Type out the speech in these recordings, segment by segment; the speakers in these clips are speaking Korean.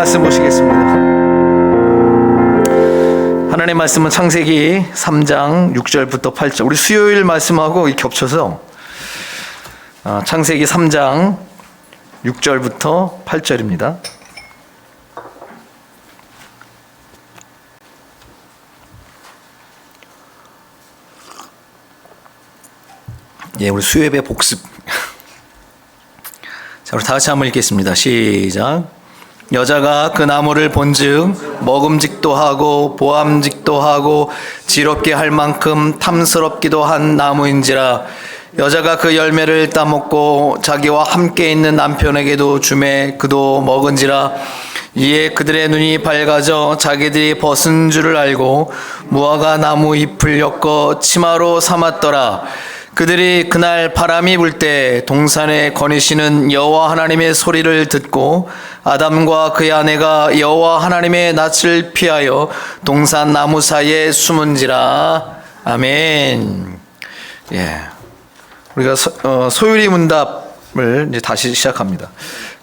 말씀 보시겠습니다. 하나님의 말씀은 창세기 3장 6절부터 8절. 우리 수요일 말씀하고 겹쳐서 창세기 3장 6절부터 8절입니다. 예, 우리 수요예배 복습. 자, 우리 다 같이 한번 읽겠습니다. 시작. 여자가 그 나무를 본즉 먹음직도 하고 보암직도 하고 지롭게 할 만큼 탐스럽기도 한 나무인지라. 여자가 그 열매를 따먹고 자기와 함께 있는 남편에게도 주매 그도 먹은지라. 이에 그들의 눈이 밝아져 자기들이 벗은 줄을 알고 무화과 나무 잎을 엮어 치마로 삼았더라. 그들이 그날 바람이 불 때 동산에 거니시는 여호와 하나님의 소리를 듣고 아담과 그의 아내가 여호와 하나님의 낯을 피하여 동산 나무 사이에 숨은지라. 아멘. 예, 우리가 소율이 문답을 이제 다시 시작합니다.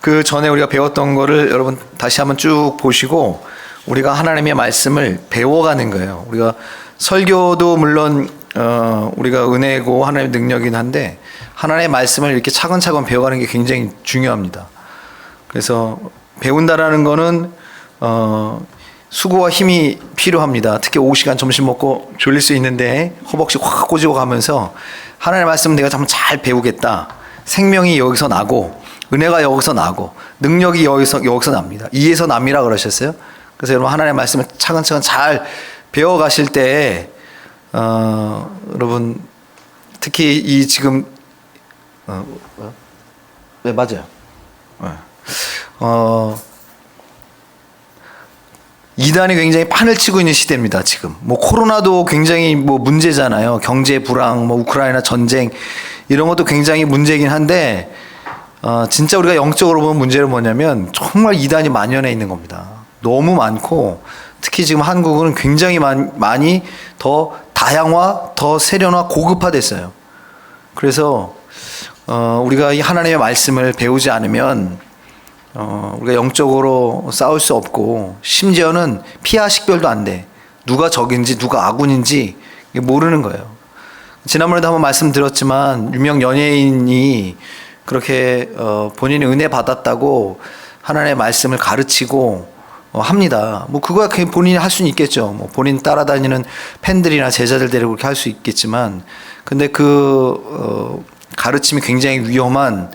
그 전에 우리가 배웠던 거를 여러분 다시 한번 쭉 보시고 우리가 하나님의 말씀을 배워가는 거예요. 우리가 설교도 물론 우리가 은혜고 하나님의 능력이긴 한데 하나님의 말씀을 이렇게 차근차근 배워가는 게 굉장히 중요합니다. 그래서 배운다라는 거는 수고와 힘이 필요합니다. 특히 오후 시간 점심 먹고 졸릴 수 있는데 허벅지 확 꼬집어 가면서 하나님의 말씀은 내가 잘 배우겠다. 생명이 여기서 나고 은혜가 여기서 나고 능력이 여기서 납니다. 이에서 남이라 그러셨어요. 그래서 여러분 하나님의 말씀을 차근차근 잘 배워가실 때 여러분 특히 이 지금 네, 맞아요. 이단이 굉장히 판을 치고 있는 시대입니다. 지금 뭐 코로나도 굉장히 뭐 문제잖아요. 경제 불황, 뭐 우크라이나 전쟁 이런 것도 굉장히 문제이긴 한데 진짜 우리가 영적으로 보면 문제는 뭐냐면 정말 이단이 만연해 있는 겁니다. 너무 많고 특히 지금 한국은 굉장히 많이 더 다양화, 더 세련화, 고급화됐어요. 그래서 우리가 이 하나님의 말씀을 배우지 않으면 우리가 영적으로 싸울 수 없고 심지어는 피하 식별도 안 돼. 누가 적인지 누가 아군인지 모르는 거예요. 지난번에도 한번 말씀드렸지만 유명 연예인이 그렇게 본인이 은혜 받았다고 하나님의 말씀을 가르치고 합니다. 뭐 그거야 본인이 할 수는 있겠죠. 뭐 본인 따라다니는 팬들이나 제자들 데리고 그렇게 할 수 있겠지만, 근데 그 가르침이 굉장히 위험한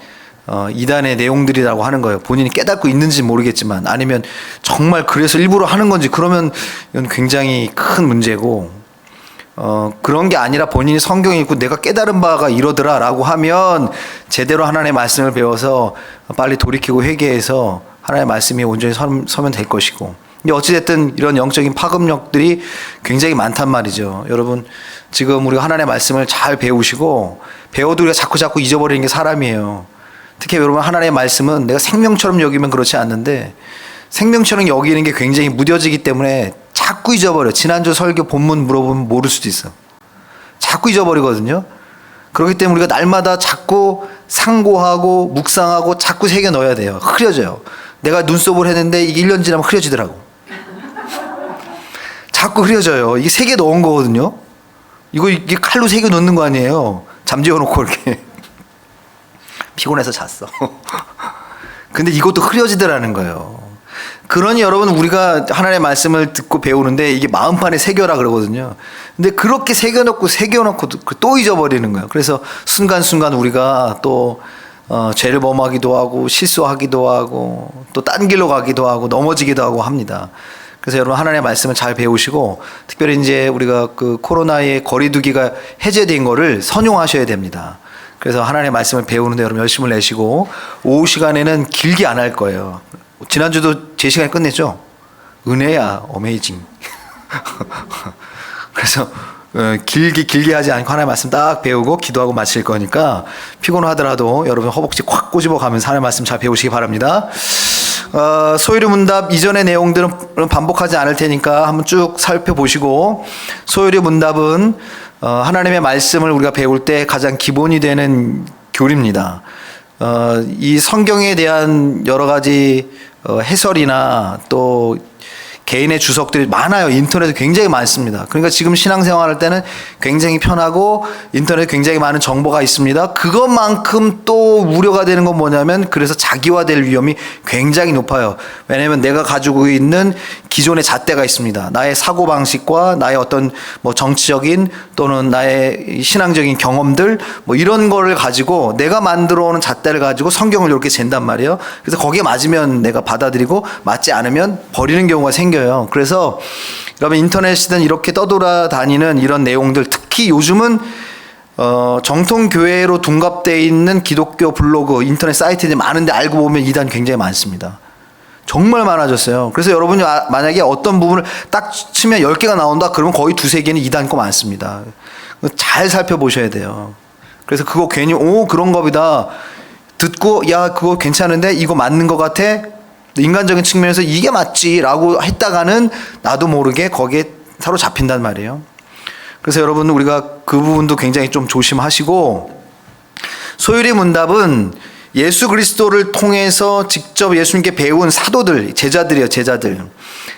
이단의 내용들이라고 하는 거예요. 본인이 깨닫고 있는지 모르겠지만, 아니면 정말 그래서 일부러 하는 건지, 그러면 이건 굉장히 큰 문제고, 그런 게 아니라 본인이 성경 읽고 내가 깨달은 바가 이러더라라고 하면 제대로 하나님의 말씀을 배워서 빨리 돌이키고 회개해서 하나님의 말씀이 온전히 서면 될 것이고. 근데 어찌됐든 이런 영적인 파급력들이 굉장히 많단 말이죠. 여러분 지금 우리가 하나님의 말씀을 잘 배우시고 배워도 우리가 자꾸 잊어버리는 게 사람이에요. 특히 여러분 하나님의 말씀은 내가 생명처럼 여기면 그렇지 않는데 생명처럼 여기는 게 굉장히 무뎌지기 때문에 자꾸 잊어버려. 지난주 설교 본문 물어보면 모를 수도 있어. 자꾸 잊어버리거든요. 그렇기 때문에 우리가 날마다 자꾸 상고하고 묵상하고 자꾸 새겨 넣어야 돼요. 흐려져요. 내가 눈썹을 했는데 이게 1년 지나면 흐려지더라고. 자꾸 흐려져요. 이게 새겨 넣은 거거든요. 이게 칼로 새겨 넣는 거 아니에요. 잠재워 놓고 이렇게. 피곤해서 잤어. 근데 이것도 흐려지더라는 거예요. 그러니 여러분 우리가 하나님의 말씀을 듣고 배우는데 이게 마음판에 새겨라 그러거든요. 근데 그렇게 새겨놓고 또 잊어버리는 거예요. 그래서 순간순간 우리가 또 죄를 범하기도 하고 실수하기도 하고 또 딴 길로 가기도 하고 넘어지기도 하고 합니다. 그래서 여러분 하나님의 말씀을 잘 배우시고 특별히 이제 우리가 그 코로나의 거리두기가 해제된 거를 선용하셔야 됩니다. 그래서 하나님의 말씀을 배우는데 여러분 열심을 내시고 오후 시간에는 길게 안 할 거예요. 지난주도 제 시간에 끝냈죠? 은혜야, 어메이징. 그래서 길게 하지 않고 하나님의 말씀 딱 배우고 기도하고 마칠 거니까 피곤하더라도 여러분 허벅지 콱 꼬집어 가면서 하나님의 말씀 잘 배우시기 바랍니다. 소율이 문답 이전의 내용들은 반복하지 않을 테니까 한번 쭉 살펴보시고, 소율이 문답은 하나님의 말씀을 우리가 배울 때 가장 기본이 되는 교리입니다. 이 성경에 대한 여러 가지 해설이나 또 개인의 주석들이 많아요. 인터넷에 굉장히 많습니다. 그러니까 지금 신앙생활 할 때는 굉장히 편하고 인터넷에 굉장히 많은 정보가 있습니다. 그것만큼 또 우려가 되는 건 뭐냐면 그래서 자기화될 위험이 굉장히 높아요. 왜냐하면 내가 가지고 있는 기존의 잣대가 있습니다. 나의 사고방식과 나의 어떤 뭐 정치적인 또는 나의 신앙적인 경험들 뭐 이런 거를 가지고 내가 만들어 오는 잣대를 가지고 성경을 이렇게 잰단 말이에요. 그래서 거기에 맞으면 내가 받아들이고 맞지 않으면 버리는 경우가 생겨요. 그래서 여러분 인터넷이든 이렇게 떠돌아다니는 이런 내용들 특히 요즘은 정통 교회로 둔갑되어 있는 기독교 블로그 인터넷 사이트들이 많은데 알고 보면 이단 굉장히 많습니다. 정말 많아졌어요. 그래서 여러분이 만약에 어떤 부분을 딱 치면 10개가 나온다 그러면 거의 2-3개는 이단 거 많습니다. 잘 살펴보셔야 돼요. 그래서 그거 괜히 그런 겁이다 듣고 야 그거 괜찮은데 이거 맞는 것 같아 인간적인 측면에서 이게 맞지라고 했다가는 나도 모르게 거기에 사로잡힌단 말이에요. 그래서 여러분 우리가 그 부분도 굉장히 좀 조심하시고 소율의 문답은 예수 그리스도를 통해서 직접 예수님께 배운 사도들, 제자들이에요. 제자들.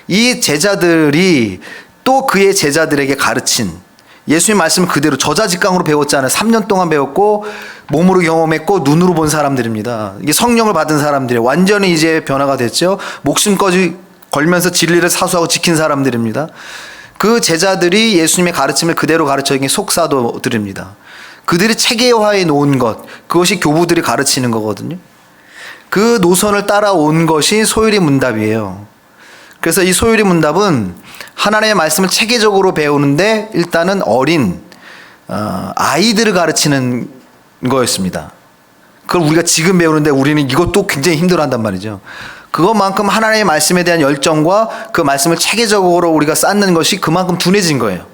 이 제자들이 또 그의 제자들에게 가르친 예수님 말씀 그대로 저자직강으로 배웠잖아요. 3년 동안 배웠고 몸으로 경험했고 눈으로 본 사람들입니다. 이게 성령을 받은 사람들이에요. 완전히 이제 변화가 됐죠. 목숨까지 걸면서 진리를 사수하고 지킨 사람들입니다. 그 제자들이 예수님의 가르침을 그대로 가르쳐 준 게 속사도들입니다. 그들이 체계화해 놓은 것, 그것이 교부들이 가르치는 거거든요. 그 노선을 따라온 것이 소율의 문답이에요. 그래서 이 소율의 문답은 하나님의 말씀을 체계적으로 배우는데 일단은 어린 아이들을 가르치는 거였습니다. 그걸 우리가 지금 배우는데 우리는 이것도 굉장히 힘들어한단 말이죠. 그것만큼 하나님의 말씀에 대한 열정과 그 말씀을 체계적으로 우리가 쌓는 것이 그만큼 둔해진 거예요.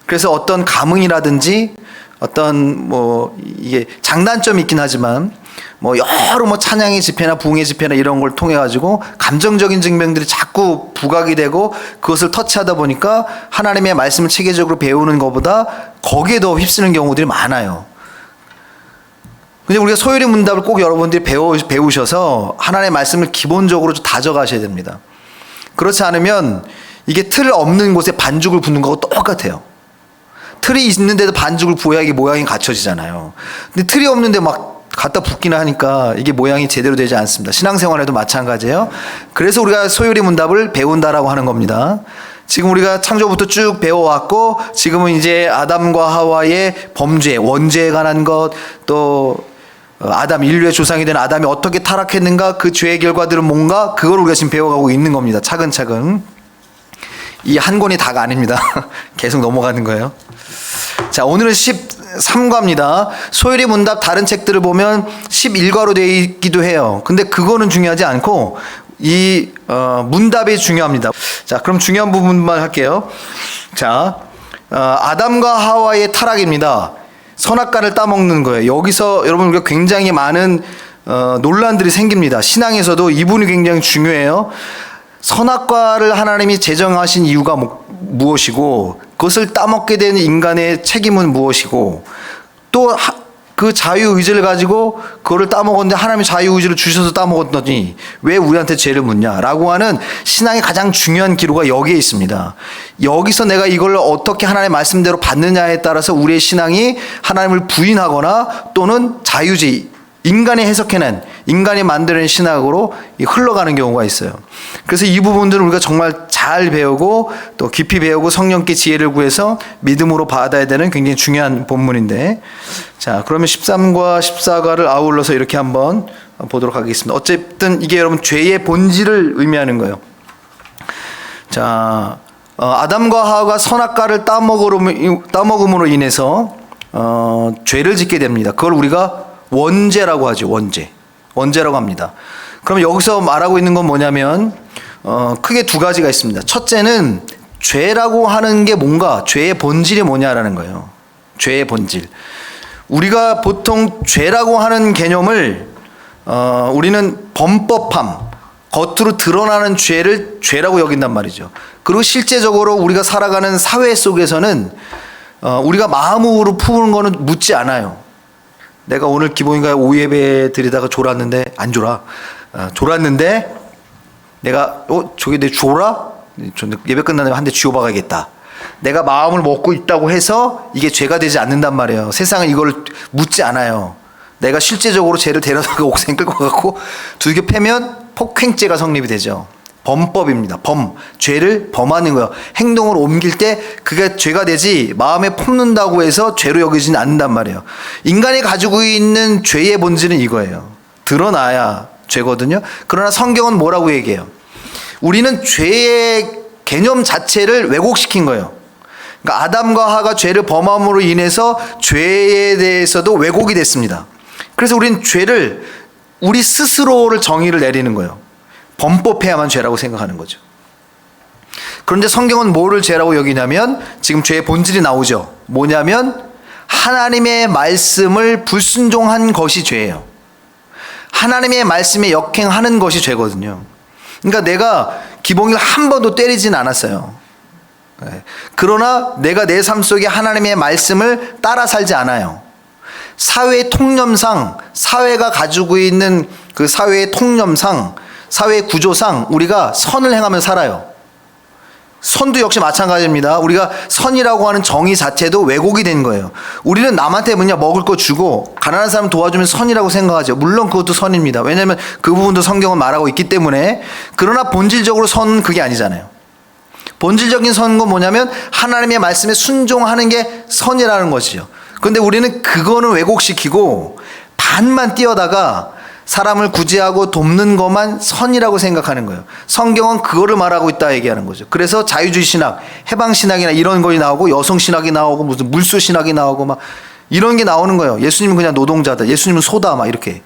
그래서 어떤 감흥이라든지 어떤 뭐 이게 장단점이 있긴 하지만 뭐 여러 뭐 찬양의 집회나 부흥의 집회나 이런 걸 통해 가지고 감정적인 증명들이 자꾸 부각이 되고 그것을 터치하다 보니까 하나님의 말씀을 체계적으로 배우는 것보다 거기에 더 휩쓰는 경우들이 많아요. 근데 우리가 소율의 문답을 꼭 여러분들이 배우셔서 하나님의 말씀을 기본적으로 좀 다져가셔야 됩니다. 그렇지 않으면 이게 틀 없는 곳에 반죽을 붓는 거하고 똑같아요. 틀이 있는데도 반죽을 부어야 이게 모양이 갖춰지잖아요. 근데 틀이 없는데 막 갖다 붓기나 하니까 이게 모양이 제대로 되지 않습니다. 신앙생활에도 마찬가지예요. 그래서 우리가 소율의 문답을 배운다라고 하는 겁니다. 지금 우리가 창조부터 쭉 배워왔고 지금은 이제 아담과 하와의 범죄, 원죄에 관한 것, 또 아담 인류의 조상이 된 아담이 어떻게 타락했는가 그 죄의 결과들은 뭔가 그걸 우리가 지금 배워가고 있는 겁니다. 차근차근. 이 한 권이 다가 아닙니다. 계속 넘어가는 거예요. 자, 오늘은 13과입니다. 소율의 문답 다른 책들을 보면 11과로 되어 있기도 해요. 근데 그거는 중요하지 않고 이 문답이 중요합니다. 자, 그럼 중요한 부분만 할게요. 자, 아담과 하와의 타락입니다. 선악과를 따먹는 거예요. 여기서 여러분 우리가 굉장히 많은 논란들이 생깁니다. 신앙에서도 이 부분이 굉장히 중요해요. 선악과를 하나님이 제정하신 이유가 무엇이고 그것을 따먹게 되는 인간의 책임은 무엇이고 또 그 자유의지를 가지고 그거를 따먹었는데 하나님이 자유의지를 주셔서 따먹었더니 왜 우리한테 죄를 묻냐라고 하는 신앙의 가장 중요한 기로가 여기에 있습니다. 여기서 내가 이걸 어떻게 하나님의 말씀대로 받느냐에 따라서 우리의 신앙이 하나님을 부인하거나 또는 자유주의 인간이 해석해낸 인간이 만들어낸 신학으로 흘러가는 경우가 있어요. 그래서 이 부분들은 우리가 정말 잘 배우고 또 깊이 배우고 성령께 지혜를 구해서 믿음으로 받아야 되는 굉장히 중요한 본문인데, 자, 그러면 13과 14과를 아울러서 이렇게 한번 보도록 하겠습니다. 어쨌든 이게 여러분 죄의 본질을 의미하는 거예요. 자, 아담과 하와가 선악과를 따먹음으로 인해서 죄를 짓게 됩니다. 그걸 우리가 원죄라고 하죠. 원죄라고 합니다. 그럼 여기서 말하고 있는 건 뭐냐면 크게 두 가지가 있습니다. 첫째는 죄라고 하는 게 뭔가, 죄의 본질이 뭐냐라는 거예요. 죄의 본질. 우리가 보통 죄라고 하는 개념을 우리는 범법함, 겉으로 드러나는 죄를 죄라고 여긴단 말이죠. 그리고 실제적으로 우리가 살아가는 사회 속에서는 우리가 마음으로 푸는 거는 묻지 않아요. 내가 오늘 기본인가요? 오후 예배 드리다가 졸았는데, 안 졸아. 졸았는데, 내가, 저게 내 졸아? 예배 끝나면 한 대 쥐어박아야겠다. 내가 마음을 먹고 있다고 해서 이게 죄가 되지 않는단 말이에요. 세상은 이걸 묻지 않아요. 내가 실제적으로 죄를 데려다가 옥상에 끌고 가고 두들겨 패면 폭행죄가 성립이 되죠. 범법입니다. 죄를 범하는 거예요. 행동을 옮길 때 그게 죄가 되지 마음에 품는다고 해서 죄로 여기지는 않는단 말이에요. 인간이 가지고 있는 죄의 본질은 이거예요. 드러나야 죄거든요. 그러나 성경은 뭐라고 얘기해요? 우리는 죄의 개념 자체를 왜곡시킨 거예요. 그러니까 아담과 하가 죄를 범함으로 인해서 죄에 대해서도 왜곡이 됐습니다. 그래서 우리는 죄를 우리 스스로를 정의를 내리는 거예요. 범법해야만 죄라고 생각하는 거죠. 그런데 성경은 뭐를 죄라고 여기냐면 지금 죄의 본질이 나오죠. 뭐냐면 하나님의 말씀을 불순종한 것이 죄예요. 하나님의 말씀에 역행하는 것이 죄거든요. 그러니까 내가 기봉이를 한 번도 때리진 않았어요. 그러나 내가 내 삶 속에 하나님의 말씀을 따라 살지 않아요. 사회의 통념상, 사회가 가지고 있는 그 사회의 통념상, 사회의 구조상 우리가 선을 행하며 살아요. 선도 역시 마찬가지입니다. 우리가 선이라고 하는 정의 자체도 왜곡이 된 거예요. 우리는 남한테 뭐냐 먹을 거 주고 가난한 사람 도와주면 선이라고 생각하죠. 물론 그것도 선입니다. 왜냐하면 그 부분도 성경은 말하고 있기 때문에. 그러나 본질적으로 선은 그게 아니잖아요. 본질적인 선은 뭐냐면 하나님의 말씀에 순종하는 게 선이라는 것이죠. 그런데 우리는 그거는 왜곡시키고 반만 띄어다가 사람을 구제하고 돕는 것만 선이라고 생각하는 거예요. 성경은 그거를 말하고 있다 얘기하는 거죠. 그래서 자유주의 신학, 해방 신학이나 이런 것이 나오고 여성 신학이 나오고 무슨 물수 신학이 나오고 막 이런 게 나오는 거예요. 예수님은 그냥 노동자다. 예수님은 소다 막 이렇게.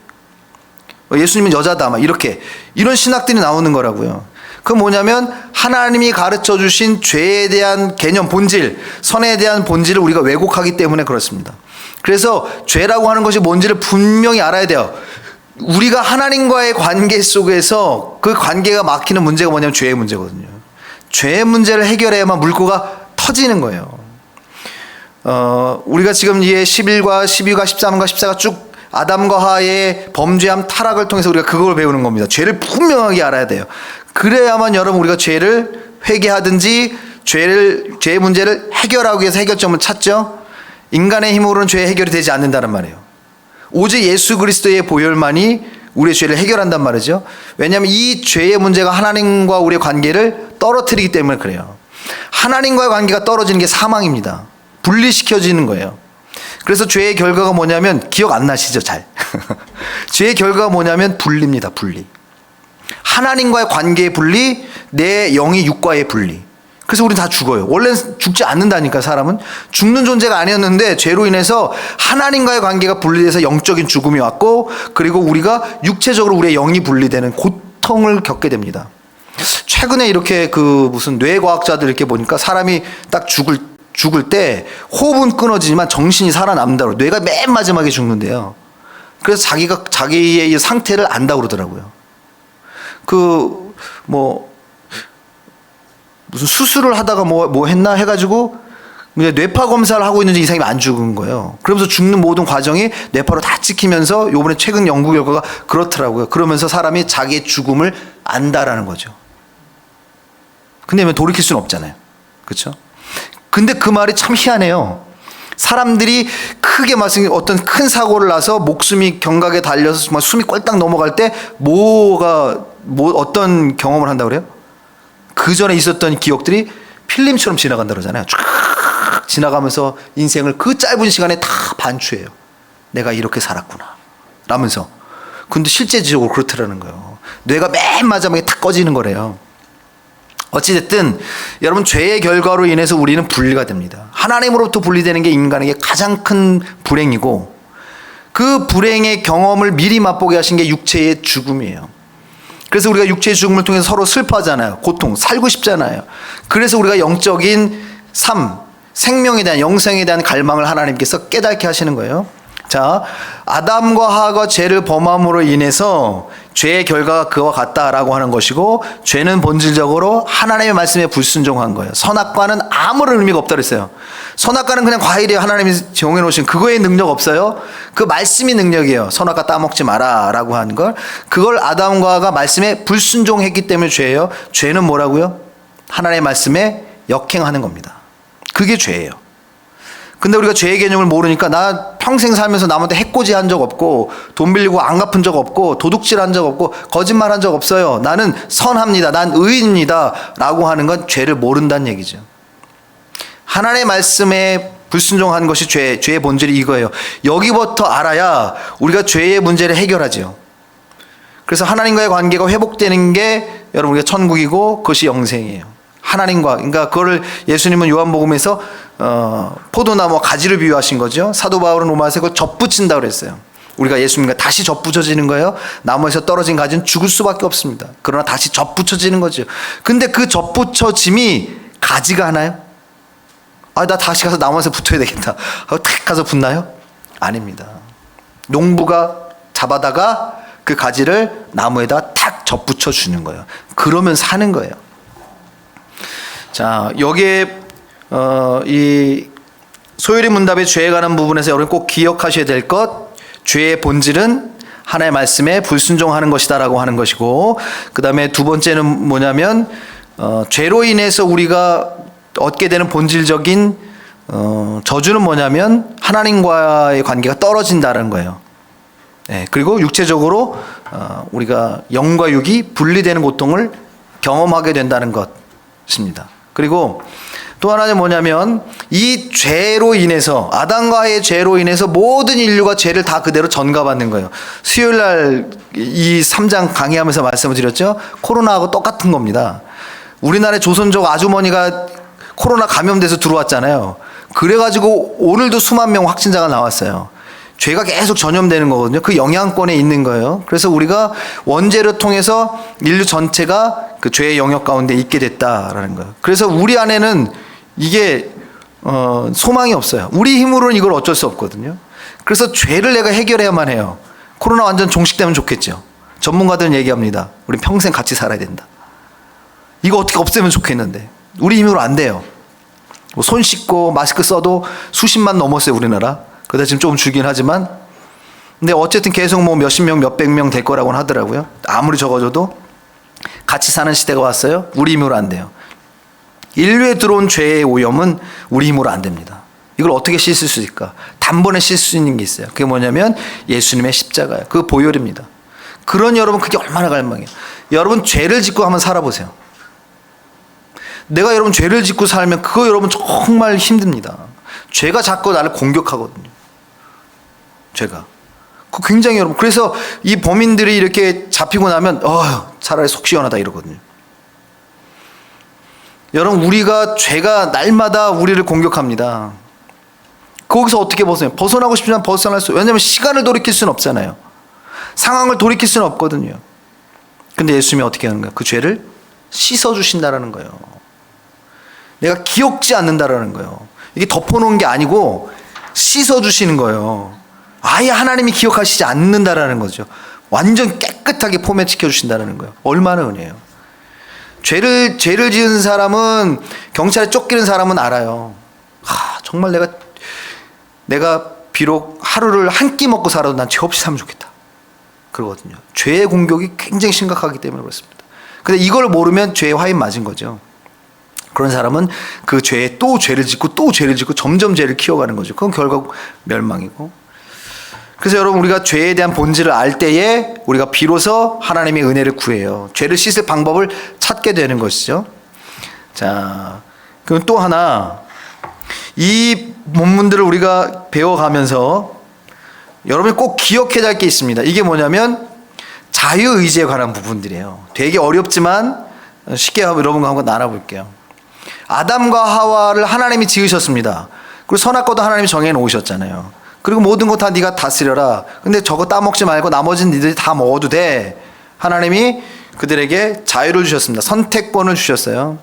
예수님은 여자다 막 이렇게. 이런 신학들이 나오는 거라고요. 그 뭐냐면 하나님이 가르쳐 주신 죄에 대한 개념, 본질, 선에 대한 본질을 우리가 왜곡하기 때문에 그렇습니다. 그래서 죄라고 하는 것이 뭔지를 분명히 알아야 돼요. 우리가 하나님과의 관계 속에서 그 관계가 막히는 문제가 뭐냐면 죄의 문제거든요. 죄의 문제를 해결해야만 물꼬가 터지는 거예요. 우리가 지금 이게 11과 12과 13과 14가 쭉 아담과 하의 범죄함 타락을 통해서 우리가 그걸 배우는 겁니다. 죄를 분명하게 알아야 돼요. 그래야만 여러분 우리가 죄를 회개하든지 죄의 문제를 해결하기 위해서 해결점을 찾죠. 인간의 힘으로는 죄 해결이 되지 않는다는 말이에요. 오직 예수 그리스도의 보혈만이 우리의 죄를 해결한단 말이죠. 왜냐하면 이 죄의 문제가 하나님과 우리의 관계를 떨어뜨리기 때문에 그래요. 하나님과의 관계가 떨어지는 게 사망입니다. 분리시켜지는 거예요. 그래서 죄의 결과가 뭐냐면 기억 안 나시죠 잘. 죄의 결과가 뭐냐면 분리입니다. 분리. 하나님과의 관계의 분리, 내 영이 육과의 분리. 그래서 우리는 다 죽어요. 원래는 죽지 않는다니까 사람은. 죽는 존재가 아니었는데 죄로 인해서 하나님과의 관계가 분리돼서 영적인 죽음이 왔고 그리고 우리가 육체적으로 우리의 영이 분리되는 고통을 겪게 됩니다. 최근에 이렇게 그 무슨 뇌과학자들 이렇게 보니까 사람이 딱 죽을 때 호흡은 끊어지지만 정신이 살아남는다고. 뇌가 맨 마지막에 죽는데요. 그래서 자기의 이 상태를 안다고 그러더라고요. 무슨 수술을 하다가 뭐 했나 해가지고 뇌파 검사를 하고 있는지 이 사람이 안 죽은 거예요. 그러면서 죽는 모든 과정이 뇌파로 다 찍히면서 요번에 최근 연구 결과가 그렇더라고요. 그러면서 사람이 자기의 죽음을 안다라는 거죠. 근데 왜 돌이킬 수는 없잖아요. 그렇죠? 근데 그 말이 참 희한해요. 사람들이 크게 어떤 큰 사고를 나서 목숨이 경각에 달려서 정말 숨이 꼴딱 넘어갈 때 어떤 경험을 한다고 그래요? 그 전에 있었던 기억들이 필름처럼 지나간다 그러잖아요. 쫙 지나가면서 인생을 그 짧은 시간에 다 반추해요. 내가 이렇게 살았구나 라면서. 근데 실제적으로 그렇더라는 거예요. 뇌가 맨 마지막에 탁 꺼지는 거래요. 어찌됐든 여러분 죄의 결과로 인해서 우리는 분리가 됩니다. 하나님으로부터 분리되는 게 인간에게 가장 큰 불행이고 그 불행의 경험을 미리 맛보게 하신 게 육체의 죽음이에요. 그래서 우리가 육체의 죽음을 통해서 서로 슬퍼하잖아요. 고통, 살고 싶잖아요. 그래서 우리가 영적인 삶, 생명에 대한 영생에 대한 갈망을 하나님께서 깨닫게 하시는 거예요. 자, 자, 아담과 하와가 죄를 범함으로 인해서 죄의 결과가 그와 같다라고 하는 것이고, 죄는 본질적으로 하나님의 말씀에 불순종한 거예요. 선악과는 아무런 의미가 없다 그랬어요. 선악과는 그냥 과일이에요. 하나님이 정해 놓으신 그거에 능력 없어요. 그 말씀이 능력이에요. 선악과 따먹지 마라 라고 하는 걸. 그걸 아담과 하와가 말씀에 불순종했기 때문에 죄예요. 죄는 뭐라고요? 하나님의 말씀에 역행하는 겁니다. 그게 죄예요. 근데 우리가 죄의 개념을 모르니까 나 평생 살면서 남한테 해코지 한 적 없고, 돈 빌리고 안 갚은 적 없고, 도둑질 한 적 없고, 거짓말 한 적 없어요. 나는 선합니다. 난 의인입니다. 라고 하는 건 죄를 모른다는 얘기죠. 하나님의 말씀에 불순종한 것이 죄의 본질이 이거예요. 여기부터 알아야 우리가 죄의 문제를 해결하죠. 그래서 하나님과의 관계가 회복되는 게 여러분 우리가 천국이고 그것이 영생이에요. 하나님과, 그러니까 그거를 예수님은 요한복음에서 포도나무와 가지를 비유하신 거죠. 사도 바울은 로마서에 그걸 접붙인다 그랬어요. 우리가 예수님과 다시 접붙여지는 거예요. 나무에서 떨어진 가지는 죽을 수밖에 없습니다. 그러나 다시 접붙여지는 거죠. 근데 그 접붙여짐이 가지가 하나요? 나 다시 가서 나무에서 붙어야 되겠다 하고 탁 가서 붙나요? 아닙니다. 농부가 잡아다가 그 가지를 나무에다 탁 접붙여 주는 거예요. 그러면 사는 거예요. 자, 여기에 이 소율이 문답의 죄에 관한 부분에서 여러분 꼭 기억하셔야 될 것, 죄의 본질은 하나님의 말씀에 불순종하는 것이다 라고 하는 것이고, 그 다음에 두 번째는 뭐냐면 죄로 인해서 우리가 얻게 되는 본질적인 저주는 뭐냐면 하나님과의 관계가 떨어진다는 거예요. 네, 그리고 육체적으로 우리가 영과 육이 분리되는 고통을 경험하게 된다는 것입니다. 그리고 또 하나는 뭐냐면 이 죄로 인해서, 아담과의 죄로 인해서 모든 인류가 죄를 다 그대로 전가받는 거예요. 수요일 날 이 3장 강의하면서 말씀을 드렸죠. 코로나하고 똑같은 겁니다. 우리나라의 조선족 아주머니가 코로나 감염돼서 들어왔잖아요. 그래가지고 오늘도 수만 명 확진자가 나왔어요. 죄가 계속 전염되는 거거든요. 그 영향권에 있는 거예요. 그래서 우리가 원죄를 통해서 인류 전체가 그 죄의 영역 가운데 있게 됐다라는 거예요. 그래서 우리 안에는 이게 소망이 없어요. 우리 힘으로는 이걸 어쩔 수 없거든요. 그래서 죄를 내가 해결해야만 해요. 코로나 완전 종식되면 좋겠죠. 전문가들은 얘기합니다. 우리 평생 같이 살아야 된다. 이거 어떻게 없애면 좋겠는데 우리 힘으로 안 돼요. 손 씻고 마스크 써도 수십만 넘었어요, 우리나라. 그다 지금 조금 줄긴 하지만, 근데 어쨌든 계속 뭐 몇십 명, 몇백 명 될 거라고는 하더라고요. 아무리 적어줘도 같이 사는 시대가 왔어요. 우리 힘으로 안 돼요. 인류에 들어온 죄의 오염은 우리 힘으로 안 됩니다. 이걸 어떻게 씻을 수 있을까? 단번에 씻을 수 있는 게 있어요. 그게 뭐냐면 예수님의 십자가예요. 그 보혈입니다. 그런 여러분, 그게 얼마나 갈망이에요. 여러분 죄를 짓고 한번 살아보세요. 내가 여러분 죄를 짓고 살면 그거 여러분 정말 힘듭니다. 죄가 자꾸 나를 공격하거든요. 죄가. 그 굉장히 여러분, 그래서 이 범인들이 이렇게 잡히고 나면 차라리 속 시원하다 이러거든요. 여러분, 우리가 죄가 날마다 우리를 공격합니다. 거기서 어떻게 벗어나고 싶지만 벗어날 수, 왜냐하면 시간을 돌이킬 수는 없잖아요. 상황을 돌이킬 수는 없거든요. 근데 예수님이 어떻게 하는 거예요? 그 죄를 씻어주신다라는 거예요. 내가 기억지 않는다라는 거예요. 이게 덮어놓은 게 아니고 씻어주시는 거예요. 아예 하나님이 기억하시지 않는다라는 거죠. 완전 깨끗하게 포맷시켜 주신다는 거예요. 얼마나 은혜예요. 죄를 지은 사람은, 경찰에 쫓기는 사람은 알아요. 정말 내가 비록 하루를 한 끼 먹고 살아도 난 죄 없이 살면 좋겠다. 그러거든요. 죄의 공격이 굉장히 심각하기 때문에 그렇습니다. 근데 이걸 모르면 죄에 화인 맞은 거죠. 그런 사람은 그 죄에 또 죄를 짓고 또 죄를 짓고 점점 죄를 키워가는 거죠. 그건 결국 멸망이고. 그래서 여러분, 우리가 죄에 대한 본질을 알 때에 우리가 비로소 하나님의 은혜를 구해요. 죄를 씻을 방법을 찾게 되는 것이죠. 자, 그럼 또 하나, 이 본문들을 우리가 배워가면서 여러분이 꼭 기억해야 할 게 있습니다. 이게 뭐냐면 자유의지에 관한 부분들이에요. 되게 어렵지만 쉽게 여러분과 한번 나눠볼게요. 아담과 하와를 하나님이 지으셨습니다. 그리고 선악과도 하나님이 정해 놓으셨잖아요. 그리고 모든 거 다 네가 다스려라. 근데 저거 따먹지 말고 나머지는 니들이 다 먹어도 돼. 하나님이 그들에게 자유를 주셨습니다. 선택권을 주셨어요.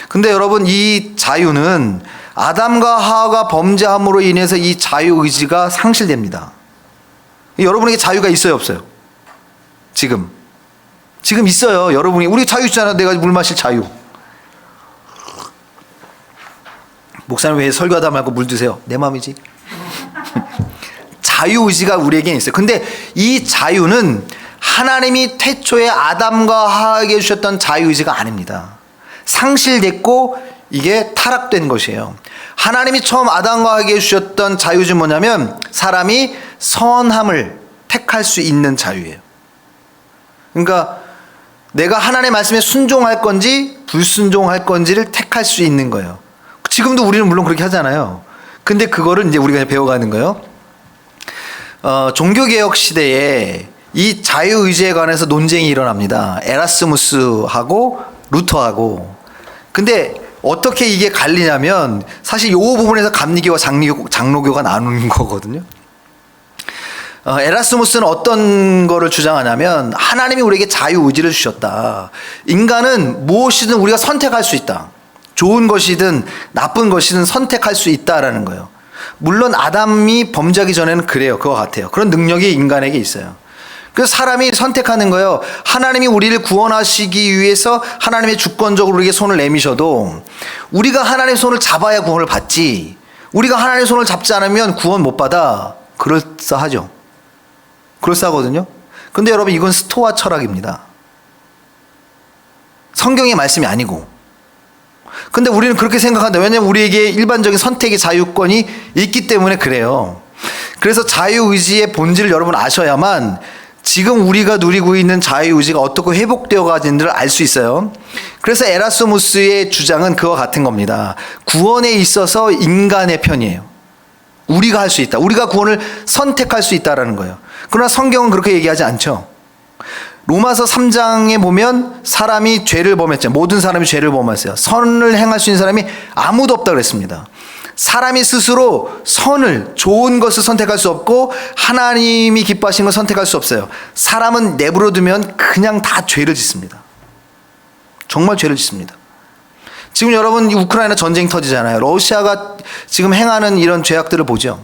근데 여러분, 이 자유는 아담과 하와가 범죄함으로 인해서 이 자유의지가 상실됩니다. 여러분에게 자유가 있어요, 없어요? 지금 있어요. 여러분이 우리 자유 있잖아. 내가 물 마실 자유. 목사님 왜 설교하다 말고 물 드세요? 내 마음이지. 자유의지가 우리에게 있어요. 근데 이 자유는 하나님이 태초에 아담과 하와에게 주셨던 자유의지가 아닙니다. 상실됐고 이게 타락된 것이에요. 하나님이 처음 아담과 하와에게 주셨던 자유의지는 뭐냐면 사람이 선함을 택할 수 있는 자유예요. 그러니까 내가 하나님의 말씀에 순종할 건지 불순종할 건지를 택할 수 있는 거예요. 지금도 우리는 물론 그렇게 하잖아요. 근데 그거를 이제 우리가 배워가는 거예요. 종교개혁 시대에 이 자유의지에 관해서 논쟁이 일어납니다. 에라스무스하고 루터하고. 근데 어떻게 이게 갈리냐면 사실 이 부분에서 감리교와 장로교가 나누는 거거든요. 에라스무스는 어떤 거를 주장하냐면 하나님이 우리에게 자유의지를 주셨다. 인간은 무엇이든 우리가 선택할 수 있다. 좋은 것이든 나쁜 것이든 선택할 수 있다라는 거예요. 물론 아담이 범죄하기 전에는 그래요. 그거 같아요. 그런 능력이 인간에게 있어요. 그래서 사람이 선택하는 거예요. 하나님이 우리를 구원하시기 위해서 하나님의 주권적으로 우리에게 손을 내미셔도 우리가 하나님의 손을 잡아야 구원을 받지, 우리가 하나님의 손을 잡지 않으면 구원 못 받아. 그럴싸하죠. 그럴싸하거든요. 근데 여러분 이건 스토아 철학입니다. 성경의 말씀이 아니고. 근데 우리는 그렇게 생각한다. 왜냐하면 우리에게 일반적인 선택의 자유권이 있기 때문에 그래요. 그래서 자유의지의 본질을 여러분 아셔야만 지금 우리가 누리고 있는 자유의지가 어떻게 회복되어 가는지를 알 수 있어요. 그래서 에라스무스의 주장은 그와 같은 겁니다. 구원에 있어서 인간의 편이에요. 우리가 할 수 있다. 우리가 구원을 선택할 수 있다라는 거예요. 그러나 성경은 그렇게 얘기하지 않죠. 로마서 3장에 보면 사람이 죄를 범했죠. 모든 사람이 죄를 범했어요. 선을 행할 수 있는 사람이 아무도 없다 그랬습니다. 사람이 스스로 선을, 좋은 것을 선택할 수 없고 하나님이 기뻐하시는 걸 선택할 수 없어요. 사람은 내버려 두면 그냥 다 죄를 짓습니다. 정말 죄를 짓습니다. 지금 여러분 우크라이나 전쟁 터지잖아요. 러시아가 지금 행하는 이런 죄악들을 보죠.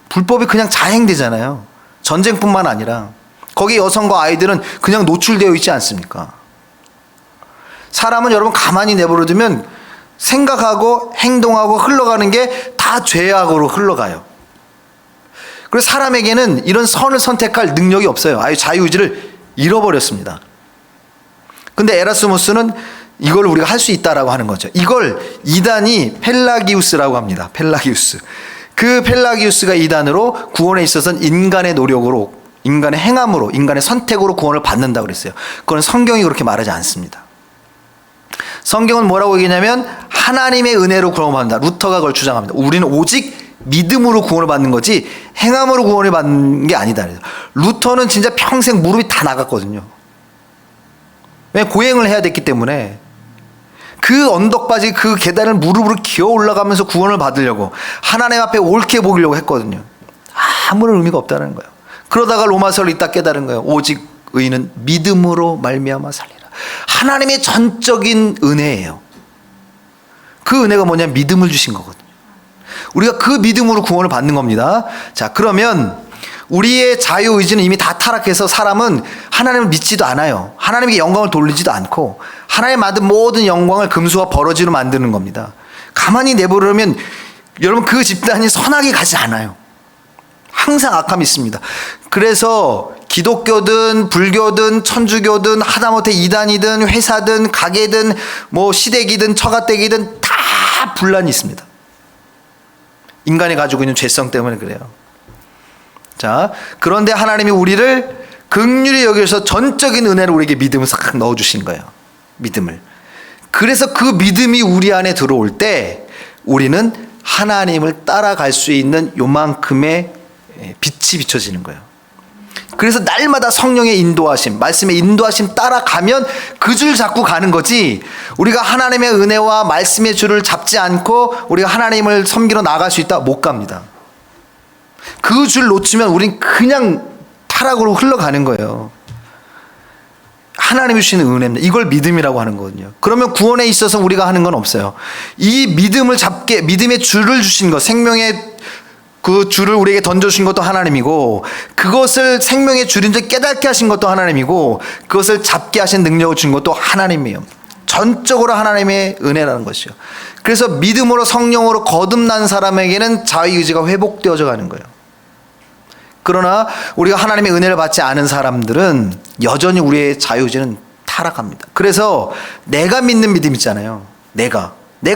불법이 그냥 자행되잖아요. 전쟁뿐만 아니라 거기 여성과 아이들은 그냥 노출되어 있지 않습니까? 사람은 여러분 가만히 내버려 두면 생각하고 행동하고 흘러가는 게 다 죄악으로 흘러가요. 그래서 사람에게는 이런 선을 선택할 능력이 없어요. 아예 자유의지를 잃어버렸습니다. 근데 에라스무스는 이걸 우리가 할 수 있다라고 하는 거죠. 이걸 이단이 펠라기우스라고 합니다. 펠라기우스. 그 펠라기우스가 이단으로 구원에 있어서는 인간의 노력으로, 인간의 행함으로, 인간의 선택으로 구원을 받는다고 그랬어요. 그건 성경이 그렇게 말하지 않습니다. 성경은 뭐라고 얘기하냐면 하나님의 은혜로 구원을 받는다. 루터가 그걸 주장합니다. 우리는 오직 믿음으로 구원을 받는 거지 행함으로 구원을 받는 게 아니다. 루터는 진짜 평생 무릎이 다 나갔거든요. 왜? 고행을 해야 됐기 때문에 그 언덕바지 그 계단을 무릎으로 기어 올라가면서 구원을 받으려고 하나님 앞에 옳게 보이려고 했거든요. 아무런 의미가 없다는 거예요. 그러다가 로마서를 읽다 깨달은 거예요. 오직 의인은 믿음으로 말미암아 살리라. 하나님의 전적인 은혜예요. 그 은혜가 뭐냐면 믿음을 주신 거거든요. 우리가 그 믿음으로 구원을 받는 겁니다. 자, 그러면 우리의 자유의지는 이미 다 타락해서 사람은 하나님을 믿지도 않아요. 하나님에게 영광을 돌리지도 않고 하나님 만든 모든 영광을 금수와 버러지로 만드는 겁니다. 가만히 내버리면 여러분 그 집단이 선하게 가지 않아요. 항상 악함이 있습니다. 그래서 기독교든 불교든 천주교든 하다못해 이단이든 회사든 가게든 뭐 시댁이든 처가댁이든 다 분란이 있습니다. 인간이 가지고 있는 죄성 때문에 그래요. 자, 그런데 하나님이 우리를 긍휼히 여기서 전적인 은혜로 우리에게 믿음을 싹 넣어주신 거예요. 믿음을. 그래서 그 믿음이 우리 안에 들어올 때 우리는 하나님을 따라갈 수 있는 요만큼의 빛이 비춰지는 거예요. 그래서 날마다 성령의 인도하심, 말씀의 인도하심 따라가면 그 줄 잡고 가는 거지, 우리가 하나님의 은혜와 말씀의 줄을 잡지 않고 우리가 하나님을 섬기러 나갈 수 있다? 못 갑니다. 그 줄 놓치면 우린 그냥 타락으로 흘러가는 거예요. 하나님이 주시는 은혜입니다. 이걸 믿음이라고 하는 거거든요. 그러면 구원에 있어서 우리가 하는 건 없어요. 이 믿음을 잡게, 믿음의 줄을 주신 것, 생명의 그 줄을 우리에게 던져주신 것도 하나님이고, 그것을 생명의 줄인지 깨닫게 하신 것도 하나님이고, 그것을 잡게 하신 능력을 준 것도 하나님이에요. 전적으로 하나님의 은혜라는 것이요. 그래서 믿음으로 성령으로 거듭난 사람에게는 자유의지가 회복되어져 가는 거예요. 그러나 우리가 하나님의 은혜를 받지 않은 사람들은 여전히 우리의 자유의지는 타락합니다. 그래서 내가 믿는 믿음 있잖아요. 내가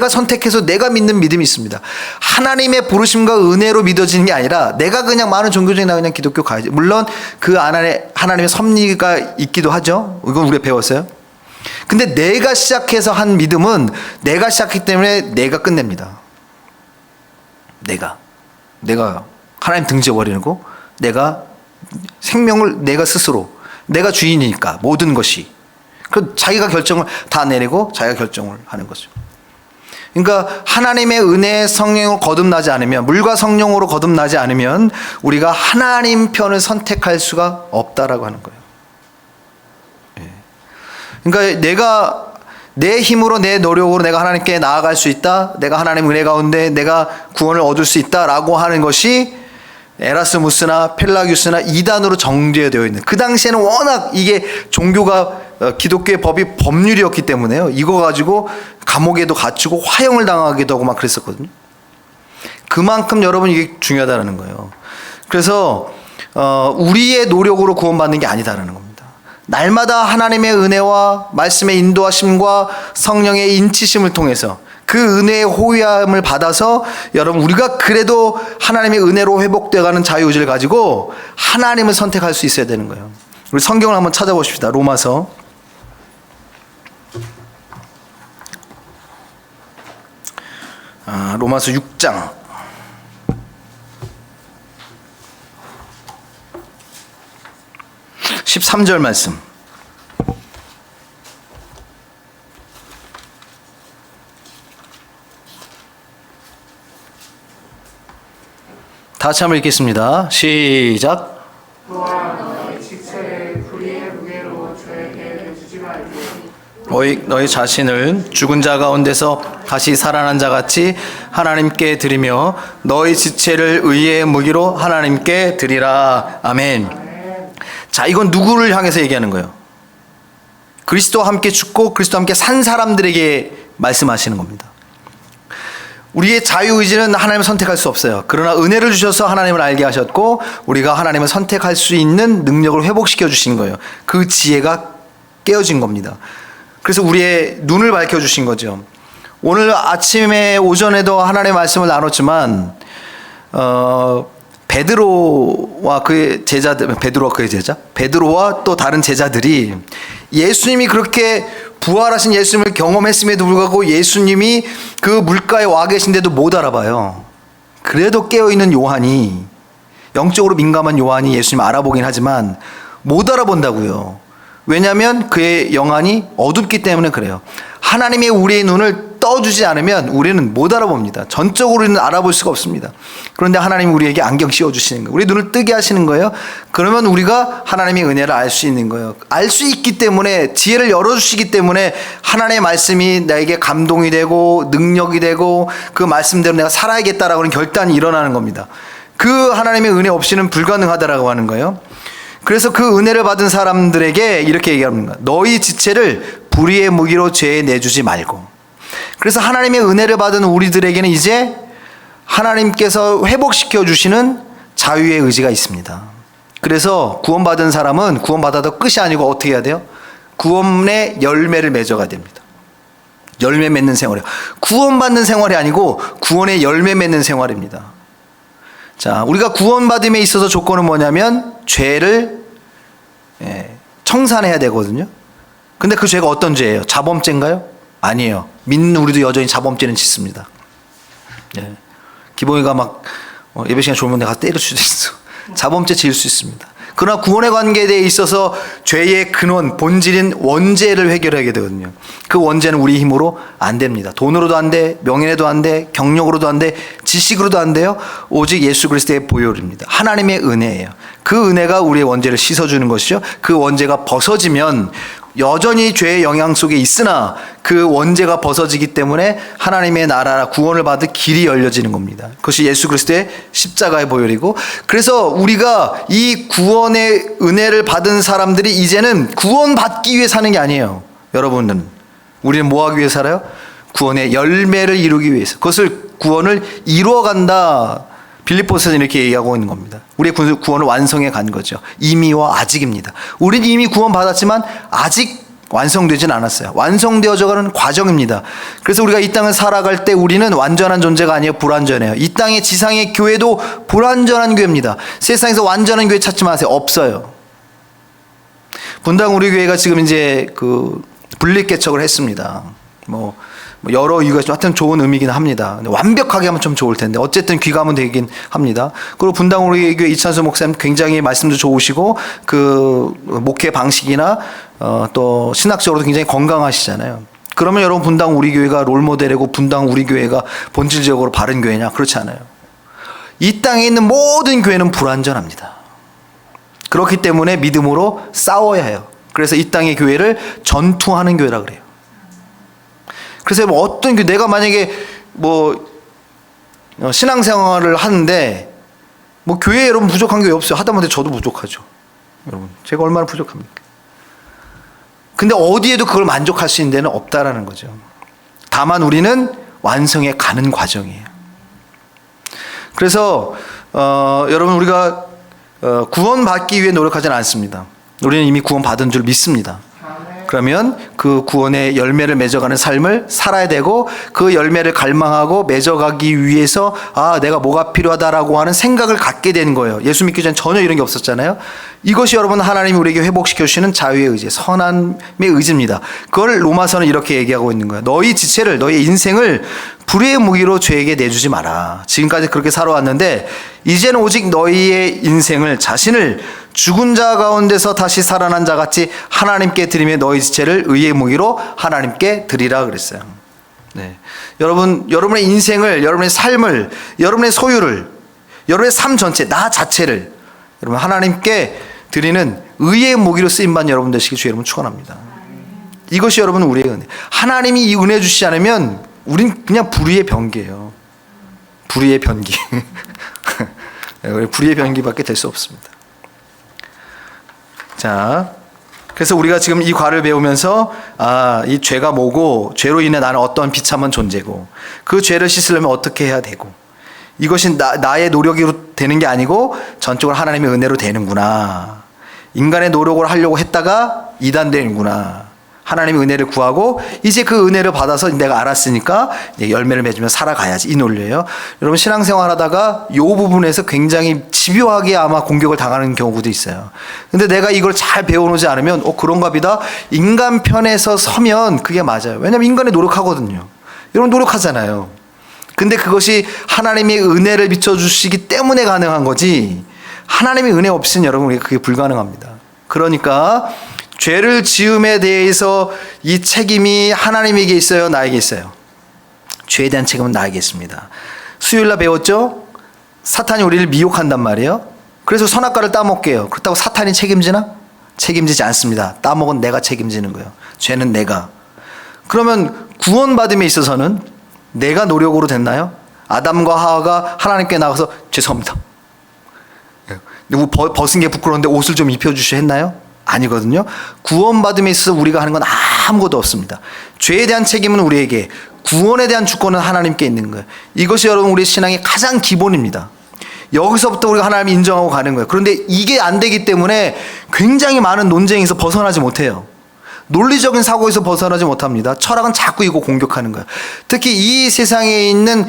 선택해서 내가 믿는 믿음이 있습니다. 하나님의 부르심과 은혜로 믿어지는 게 아니라 내가 그냥 많은 종교적인 나 그냥 기독교 가야지. 물론 그 안에 하나님의 섭리가 있기도 하죠. 이건 우리가 배웠어요. 근데 내가 시작해서 한 믿음은 내가 시작했기 때문에 내가 끝냅니다. 내가 하나님 등져버리는 거, 내가 생명을 내가 스스로, 내가 주인이니까 모든 것이. 그 자기가 결정을 다 내리고 자기가 결정을 하는 거죠. 그러니까 하나님의 은혜 성령으로 거듭나지 않으면, 물과 성령으로 거듭나지 않으면 우리가 하나님 편을 선택할 수가 없다라고 하는 거예요. 그러니까 내가 내 힘으로 내 노력으로 내가 하나님께 나아갈 수 있다, 내가 하나님 은혜 가운데 내가 구원을 얻을 수 있다라고 하는 것이 에라스무스나 펠라기우스나 이단으로 정죄되어 있는, 그 당시에는 워낙 이게 종교가 기독교의 법이 법률이었기 때문에요. 이거 가지고 감옥에도 갇히고 화형을 당하기도 하고 막 그랬었거든요. 그만큼 여러분 이게 중요하다는 거예요. 그래서 우리의 노력으로 구원받는 게 아니다라는 겁니다. 날마다 하나님의 은혜와 말씀의 인도하심과 성령의 인치심을 통해서 그 은혜의 호위함을 받아서 여러분 우리가 그래도 하나님의 은혜로 회복되어가는 자유의지를 가지고 하나님을 선택할 수 있어야 되는 거예요. 우리 성경을 한번 찾아보십시다. 로마서 6장 13절 말씀. 다 같이 한번 읽겠습니다. 시작. 또한 너희 지체를 불의의 무게로 저에게 내주지 말고 너희 자신을 죽은 자 가운데서 다시 살아난 자 같이 하나님께 드리며 너희 지체를 의의 무기로 하나님께 드리라. 아멘. 자, 이건 누구를 향해서 얘기하는 거예요? 그리스도와 함께 죽고 그리스도와 함께 산 사람들에게 말씀하시는 겁니다. 우리의 자유의지는 하나님을 선택할 수 없어요. 그러나 은혜를 주셔서 하나님을 알게 하셨고 우리가 하나님을 선택할 수 있는 능력을 회복시켜 주신 거예요. 그 지혜가 깨어진 겁니다. 그래서 우리의 눈을 밝혀주신 거죠. 오늘 아침에 오전에도 하나님의 말씀을 나눴지만 베드로와 그의 제자, 베드로와 또 다른 제자들이 예수님이 그렇게 부활하신 예수님을 경험했음에도 불구하고 예수님이 그 물가에 와 계신데도 못 알아봐요. 그래도 깨어있는 요한이, 영적으로 민감한 요한이 예수님 알아보긴 하지만 못 알아본다고요. 왜냐하면 그의 영안이 어둡기 때문에 그래요. 하나님의 우리의 눈을 떠주지 않으면 우리는 못 알아봅니다. 전적으로는 알아볼 수가 없습니다. 그런데 하나님이 우리에게 안경 씌워주시는 거예요. 우리 눈을 뜨게 하시는 거예요. 그러면 우리가 하나님의 은혜를 알 수 있는 거예요. 알 수 있기 때문에, 지혜를 열어주시기 때문에 하나님의 말씀이 나에게 감동이 되고 능력이 되고 그 말씀대로 내가 살아야겠다라고 하는 결단이 일어나는 겁니다. 그 하나님의 은혜 없이는 불가능하다라고 하는 거예요. 그래서 그 은혜를 받은 사람들에게 이렇게 얘기합니다. 너희 지체를 불의의 무기로 죄에 내주지 말고. 그래서 하나님의 은혜를 받은 우리들에게는 이제 하나님께서 회복시켜 주시는 자유의 의지가 있습니다. 그래서 구원받은 사람은 구원받아도 끝이 아니고 어떻게 해야 돼요? 구원의 열매를 맺어가야 됩니다. 열매 맺는 생활이에요. 구원받는 생활이 아니고 구원의 열매 맺는 생활입니다. 자, 우리가 구원받음에 있어서 조건은 뭐냐면 죄를 청산해야 되거든요. 근데 그 죄가 어떤 죄예요? 자범죄인가요? 아니에요. 믿는 우리도 여전히 자범죄는 짓습니다. 기봉이가 막 예배 시간 좋으면 내가 때릴 수도 있어. 자범죄 지을 수 있습니다. 그러나 구원의 관계에 대해 있어서 죄의 근원, 본질인 원죄를 해결하게 되거든요. 그 원죄는 우리 힘으로 안 됩니다. 돈으로도 안 돼, 명예로도 안 돼, 경력으로도 안 돼, 지식으로도 안 돼요. 오직 예수 그리스도의 보혈입니다. 하나님의 은혜예요. 그 은혜가 우리의 원죄를 씻어주는 것이죠. 그 원죄가 벗어지면 여전히 죄의 영향 속에 있으나 그 원죄가 벗어지기 때문에 하나님의 나라 구원을 받을 길이 열려지는 겁니다. 그것이 예수 그리스도의 십자가의 보혈이고, 그래서 우리가 이 구원의 은혜를 받은 사람들이 이제는 구원받기 위해 사는 게 아니에요. 여러분은, 우리는 뭐 하기 위해 살아요? 구원의 열매를 이루기 위해서. 그것을 구원을 이루어간다. 빌립보서는 이렇게 얘기하고 있는 겁니다. 우리의 구원을 완성해 간 거죠. 이미와 아직입니다. 우리는 이미 구원받았지만 아직 완성되진 않았어요. 완성되어져 가는 과정입니다. 그래서 우리가 이 땅을 살아갈 때 우리는 완전한 존재가 아니에요. 불완전해요. 이 땅의 지상의 교회도 불완전한 교회입니다. 세상에서 완전한 교회 찾지 마세요. 없어요. 분당 우리 교회가 지금 이제 분립 개척을 했습니다. 뭐 여러 이유가 있지만 하여튼 좋은 의미긴 합니다. 근데 완벽하게 하면 좀 좋을 텐데 어쨌든 귀감은 되긴 합니다. 그리고 분당 우리 교회 이찬수 목사님 굉장히 말씀도 좋으시고 목회 방식이나 또 신학적으로도 굉장히 건강하시잖아요. 그러면 여러분, 분당 우리 교회가 롤모델이고 분당 우리 교회가 본질적으로 바른 교회냐? 그렇지 않아요. 이 땅에 있는 모든 교회는 불완전합니다. 그렇기 때문에 믿음으로 싸워야 해요. 그래서 이 땅의 교회를 전투하는 교회라 그래요. 그래서 어떤 내가 만약에 신앙생활을 하는데 교회에 여러분 부족한 게 없어요. 하다못해 저도 부족하죠. 여러분, 제가 얼마나 부족합니까? 근데 어디에도 그걸 만족할 수 있는 데는 없다라는 거죠. 다만 우리는 완성해 가는 과정이에요. 그래서 여러분, 우리가 구원받기 위해 노력하지는 않습니다. 우리는 이미 구원받은 줄 믿습니다. 그러면 그 구원의 열매를 맺어가는 삶을 살아야 되고, 그 열매를 갈망하고 맺어가기 위해서 내가 뭐가 필요하다라고 하는 생각을 갖게 되는 거예요. 예수 믿기 전에 전혀 이런 게 없었잖아요. 이것이 여러분 하나님이 우리에게 회복시켜 주시는 자유의 의지, 선함의 의지입니다. 그걸 로마서는 이렇게 얘기하고 있는 거예요. 너희 지체를, 너희 인생을 불의의 무기로 죄에게 내주지 마라. 지금까지 그렇게 살아왔는데 이제는 오직 너희의 인생을, 자신을 죽은 자 가운데서 다시 살아난 자 같이 하나님께 드리며 너희 지체를 의의 무기로 하나님께 드리라 그랬어요. 네. 여러분의 인생을, 여러분의 삶을, 여러분의 소유를, 여러분의 삶 전체, 나 자체를 여러분 하나님께 드리는 의의 무기로 쓰임받는 여러분 되시길 주 여러분 축원합니다. 이것이 여러분 우리의 은혜. 하나님이 이 은혜 주시지 않으면 우린 그냥 불의의 변기예요. 불의의 변기. 불의의 변기밖에 될 수 없습니다. 자, 그래서 우리가 지금 이 과를 배우면서 이 죄가 뭐고, 죄로 인해 나는 어떤 비참한 존재고, 그 죄를 씻으려면 어떻게 해야 되고, 이것이 나의 노력으로 되는 게 아니고 전적으로 하나님의 은혜로 되는구나. 인간의 노력을 하려고 했다가 이단되는구나. 하나님의 은혜를 구하고 이제 그 은혜를 받아서 내가 알았으니까 이제 열매를 맺으며 살아가야지, 이 논리예요. 여러분, 신앙생활 하다가 이 부분에서 굉장히 집요하게 아마 공격을 당하는 경우도 있어요. 근데 내가 이걸 잘 배워놓지 않으면 그런가 보다, 인간 편에서 서면 그게 맞아요. 왜냐하면 인간이 노력하거든요. 여러분 노력하잖아요. 근데 그것이 하나님의 은혜를 비춰주시기 때문에 가능한 거지, 하나님의 은혜 없이는 여러분 우리가 그게 불가능합니다. 그러니까 죄를 지음에 대해서 이 책임이 하나님에게 있어요, 나에게 있어요? 죄에 대한 책임은 나에게 있습니다. 수요일날 배웠죠? 사탄이 우리를 미혹한단 말이에요. 그래서 선악과를 따먹게요. 그렇다고 사탄이 책임지나? 책임지지 않습니다. 따먹은 내가 책임지는 거예요. 죄는 내가. 그러면 구원받음에 있어서는 내가 노력으로 됐나요? 아담과 하와가 하나님께 나가서 죄송합니다, 누구 벗은 게 부끄러운데 옷을 좀 입혀주시오 했나요? 아니거든요. 구원받음에 있어서 우리가 하는 건 아무것도 없습니다. 죄에 대한 책임은 우리에게, 구원에 대한 주권은 하나님께 있는 거예요. 이것이 여러분 우리 신앙의 가장 기본입니다. 여기서부터 우리가 하나님을 인정하고 가는 거예요. 그런데 이게 안 되기 때문에 굉장히 많은 논쟁에서 벗어나지 못해요. 논리적인 사고에서 벗어나지 못합니다. 철학은 자꾸 이거 공격하는 거예요. 특히 이 세상에 있는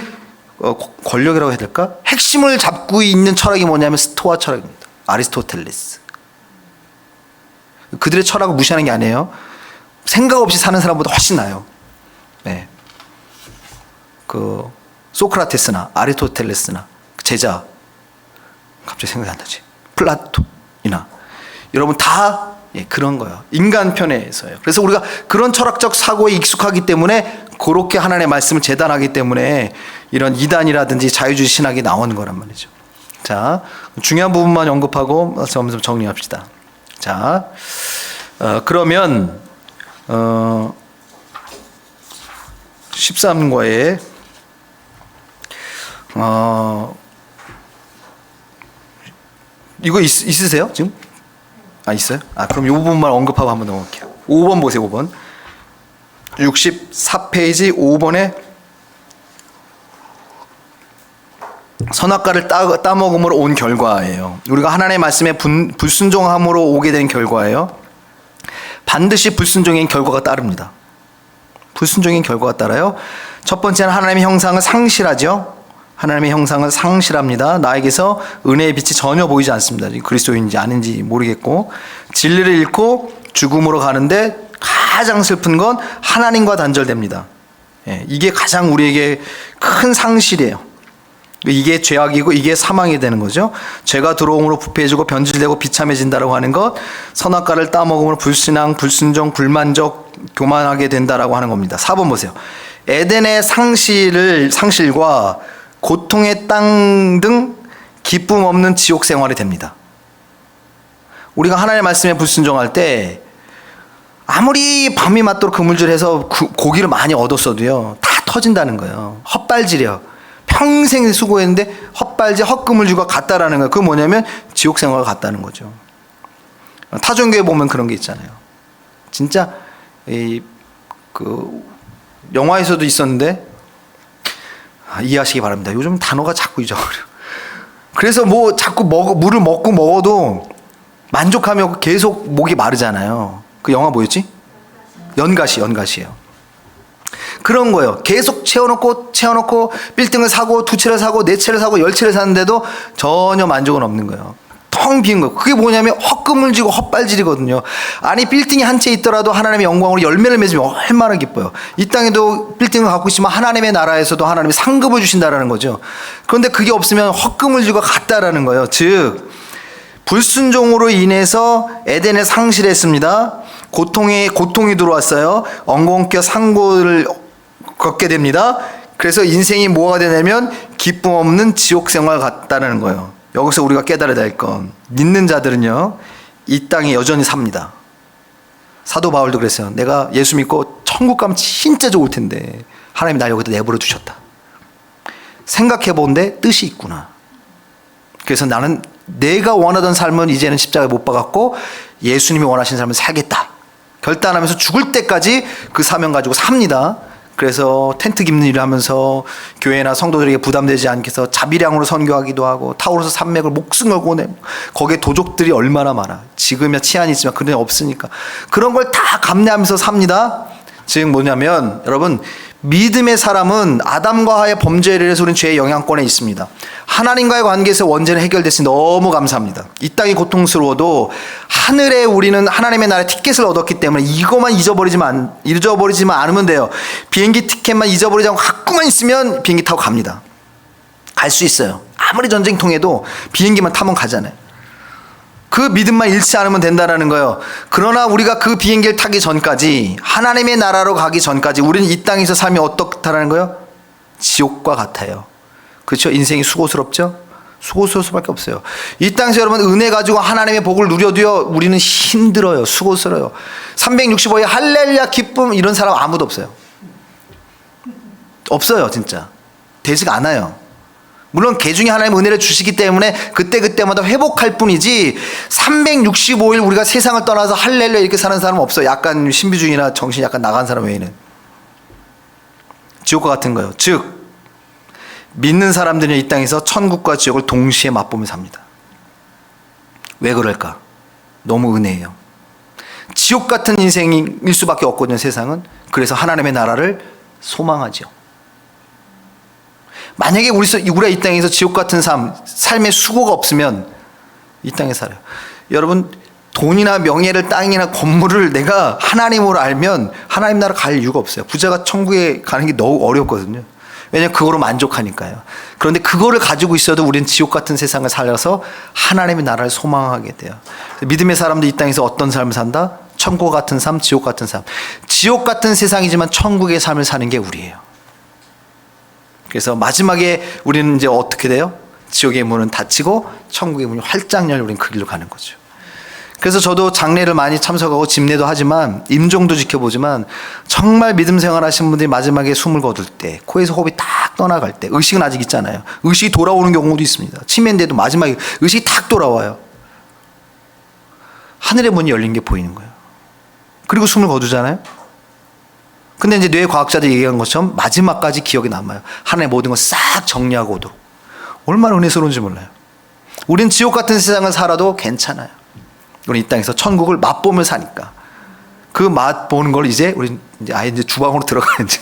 권력이라고 해야 될까? 핵심을 잡고 있는 철학이 뭐냐면 스토아 철학입니다. 아리스토텔레스. 그들의 철학을 무시하는 게 아니에요. 생각 없이 사는 사람보다 훨씬 나아요. 네. 소크라테스나 아리스토텔레스나 제자, 갑자기 생각이 안 나지, 플라톤이나 여러분 다 그런 거예요. 인간 편에서요. 그래서 우리가 그런 철학적 사고에 익숙하기 때문에 그렇게 하나님의 말씀을 재단하기 때문에 이런 이단이라든지 자유주의 신학이 나오는 거란 말이죠. 자, 중요한 부분만 언급하고 점점 정리합시다. 자, 그러면 13과에 이거 있으세요 지금? 있어요? 그럼 이 부분만 언급하고 한번 넘어갈게요. 5번 보세요. 5번 64페이지 5번에 선악과를 따먹음으로 온 결과예요. 우리가 하나님의 말씀에 불순종함으로 오게 된 결과예요. 반드시 불순종인 결과가 따릅니다. 불순종인 결과가 따라요. 첫 번째는 하나님의 형상을 상실하죠. 하나님의 형상을 상실합니다. 나에게서 은혜의 빛이 전혀 보이지 않습니다. 그리스도인지 아닌지 모르겠고, 진리를 잃고 죽음으로 가는데 가장 슬픈 건 하나님과 단절됩니다. 이게 가장 우리에게 큰 상실이에요. 이게 죄악이고 이게 사망이 되는 거죠. 죄가 들어옴으로 부패해지고 변질되고 비참해진다라고 하는 것, 선악과를 따먹음으로 불신앙, 불순종, 불만족, 교만하게 된다라고 하는 겁니다. 4번 보세요. 에덴의 상실과 고통의 땅 등 기쁨 없는 지옥 생활이 됩니다. 우리가 하나님의 말씀에 불순종할 때 아무리 밤이 맞도록 그물질해서 고기를 많이 얻었어도요, 다 터진다는 거예요. 헛발질이요. 평생 수고했는데 헛발질, 헛그물질과 같다라는 거예요. 그건 뭐냐면 지옥 생활과 같다는 거죠. 타종교에 보면 그런 게 있잖아요. 진짜 영화에서도 있었는데, 이해하시기 바랍니다. 요즘 단어가 자꾸 잊어버려요. 그래서 뭐 자꾸 물을 먹어도 만족하며 계속 목이 마르잖아요. 그 영화 뭐였지? 연가시예요. 그런 거예요. 계속 채워놓고 빌딩을 사고 2채를 사고 4채를 사고 10채를 사는데도 전혀 만족은 없는 거예요. 텅 빈 거예요. 그게 뭐냐면 헛금을지고 헛발질이거든요. 아니, 빌딩이 한 채 있더라도 하나님의 영광으로 열매를 맺으면 얼마나 기뻐요. 이 땅에도 빌딩을 갖고 있지만 하나님의 나라에서도 하나님이 상급을 주신다라는 거죠. 그런데 그게 없으면 헛금을지고 같다라는 거예요. 즉 불순종으로 인해서 에덴을 상실했습니다. 고통이 들어왔어요. 엉겅퀴 상고를 겪게 됩니다. 그래서 인생이 뭐가 되냐면 기쁨 없는 지옥 생활 같다는 거예요. 여기서 우리가 깨달아야 될 건, 믿는 자들은요, 이 땅에 여전히 삽니다. 사도 바울도 그랬어요. 내가 예수 믿고 천국 가면 진짜 좋을 텐데 하나님이 날 여기다 내버려 두셨다. 생각해 본데 뜻이 있구나. 그래서 나는 내가 원하던 삶은 이제는 십자가에 못 박았고 예수님이 원하신 삶을 살겠다 결단하면서 죽을 때까지 그 사명 가지고 삽니다. 그래서 텐트 깁는 일을 하면서 교회나 성도들에게 부담되지 않게 해서 자비량으로 선교하기도 하고 타오르서 산맥을 목숨 걸고 거기에 도적들이 얼마나 많아. 지금이야 치안이 있지만 그런 데 없으니까 그런 걸 다 감내하면서 삽니다. 즉 뭐냐면 여러분, 믿음의 사람은 아담과 하의 범죄를 해서 우리는 죄의 영향권에 있습니다. 하나님과의 관계에서 원죄는 해결됐으니 너무 감사합니다. 이 땅이 고통스러워도 하늘에 우리는 하나님의 나라의 티켓을 얻었기 때문에 이것만 잊어버리지만 않으면 돼요. 비행기 티켓만 잊어버리지 않고 갖고만 있으면 비행기 타고 갑니다. 갈 수 있어요. 아무리 전쟁통해도 비행기만 타면 가잖아요. 그 믿음만 잃지 않으면 된다는 거예요. 그러나 우리가 그 비행기를 타기 전까지, 하나님의 나라로 가기 전까지 우리는 이 땅에서 삶이 어떻다는 거예요? 지옥과 같아요. 그렇죠? 인생이 수고스럽죠? 수고스러울 수밖에 없어요. 이 땅에서 여러분 은혜 가지고 하나님의 복을 누려도요, 우리는 힘들어요. 수고스러워요. 365일 할렐루야 기쁨 이런 사람 아무도 없어요. 없어요. 진짜 되지가 않아요. 물론 개중에 하나님 은혜를 주시기 때문에 그때마다 회복할 뿐이지 365일 우리가 세상을 떠나서 할렐루야 이렇게 사는 사람은 없어요. 약간 신비주의나 정신이 약간 나간 사람 외에는. 지옥과 같은 거예요. 즉 믿는 사람들은 이 땅에서 천국과 지옥을 동시에 맛보며 삽니다. 왜 그럴까? 너무 은혜예요. 지옥 같은 인생일 수밖에 없거든요, 세상은. 그래서 하나님의 나라를 소망하죠. 만약에 우리가 이 땅에서 지옥 같은 삶의 수고가 없으면 이 땅에 살아요. 여러분, 돈이나 명예를, 땅이나 건물을 내가 하나님으로 알면 하나님 나라 갈 이유가 없어요. 부자가 천국에 가는 게 너무 어렵거든요. 왜냐하면 그거로 만족하니까요. 그런데 그거를 가지고 있어도 우리는 지옥 같은 세상을 살아서 하나님의 나라를 소망하게 돼요. 믿음의 사람도 이 땅에서 어떤 삶을 산다? 천국 같은 삶, 지옥 같은 삶. 지옥 같은 세상이지만 천국의 삶을 사는 게 우리예요. 그래서 마지막에 우리는 이제 어떻게 돼요? 지옥의 문은 닫히고 천국의 문이 활짝 열려 우리는 그 길로 가는 거죠. 그래서 저도 장례를 많이 참석하고 집례도 하지만 임종도 지켜보지만 정말 믿음 생활하신 분들이 마지막에 숨을 거둘 때 코에서 호흡이 탁 떠나갈 때 의식은 아직 있잖아요. 의식이 돌아오는 경우도 있습니다. 치매인데도 마지막에 의식이 탁 돌아와요. 하늘의 문이 열린 게 보이는 거예요. 그리고 숨을 거두잖아요. 근데 이제 뇌 과학자들이 얘기한 것처럼 마지막까지 기억이 남아요. 하나의 모든 걸 싹 정리하고 오도록. 얼마나 은혜스러운지 몰라요. 우린 지옥 같은 세상을 살아도 괜찮아요. 우리 이 땅에서 천국을 맛보며 사니까. 그 맛 보는 걸 이제 우리 이제 아예 이제 주방으로 들어가는지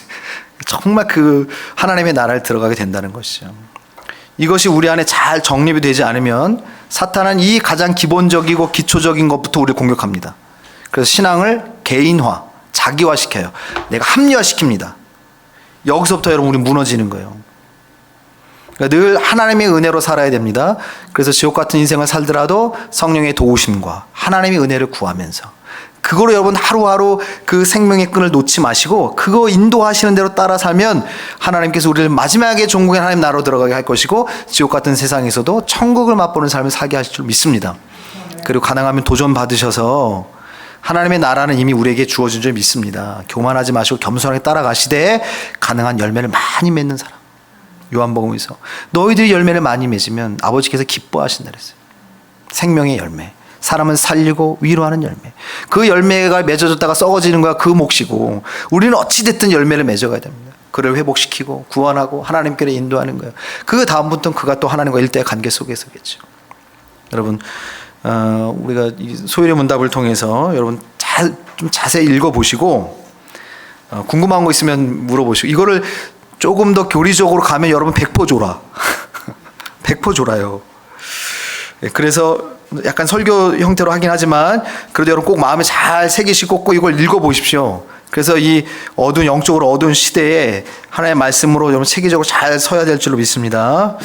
정말 그 하나님의 나라를 들어가게 된다는 것이죠. 이것이 우리 안에 잘 정립이 되지 않으면 사탄은 이 가장 기본적이고 기초적인 것부터 우리를 공격합니다. 그래서 신앙을 개인화, 자기화시켜요. 내가 합리화시킵니다. 여기서부터 여러분 우리 무너지는 거예요. 그러니까 늘 하나님의 은혜로 살아야 됩니다. 그래서 지옥 같은 인생을 살더라도 성령의 도우심과 하나님의 은혜를 구하면서 그거로 여러분 하루하루 그 생명의 끈을 놓지 마시고 그거 인도하시는 대로 따라 살면 하나님께서 우리를 마지막에 종국의 하나님 나라로 들어가게 할 것이고 지옥 같은 세상에서도 천국을 맛보는 삶을 살게 하실 줄 믿습니다. 그리고 가능하면 도전 받으셔서 하나님의 나라는 이미 우리에게 주어진 줄 믿습니다. 교만하지 마시고 겸손하게 따라가시되 가능한 열매를 많이 맺는 사람. 요한복음에서 너희들이 열매를 많이 맺으면 아버지께서 기뻐하신다 그랬어요. 생명의 열매. 사람은 살리고 위로하는 열매. 그 열매가 맺어졌다가 썩어지는 거야 그 몫이고 우리는 어찌됐든 열매를 맺어가야 됩니다. 그를 회복시키고 구원하고 하나님께로 인도하는 거예요. 그 다음부터는 그가 또 하나님과 일대의 관계 속에서겠죠. 여러분 우리가 이 소율의 문답을 통해서 여러분 좀 자세히 읽어보시고 궁금한 거 있으면 물어보시고 이거를 조금 더 교리적으로 가면 여러분 100% 졸아. 100% 졸아요. 그래서 약간 설교 형태로 하긴 하지만 그래도 여러분 꼭 마음에 잘 새기시고 꼭 이걸 읽어보십시오. 그래서 이 영적으로 어두운 시대에 하나님의 말씀으로 여러분 체계적으로 잘 서야 될 줄로 믿습니다.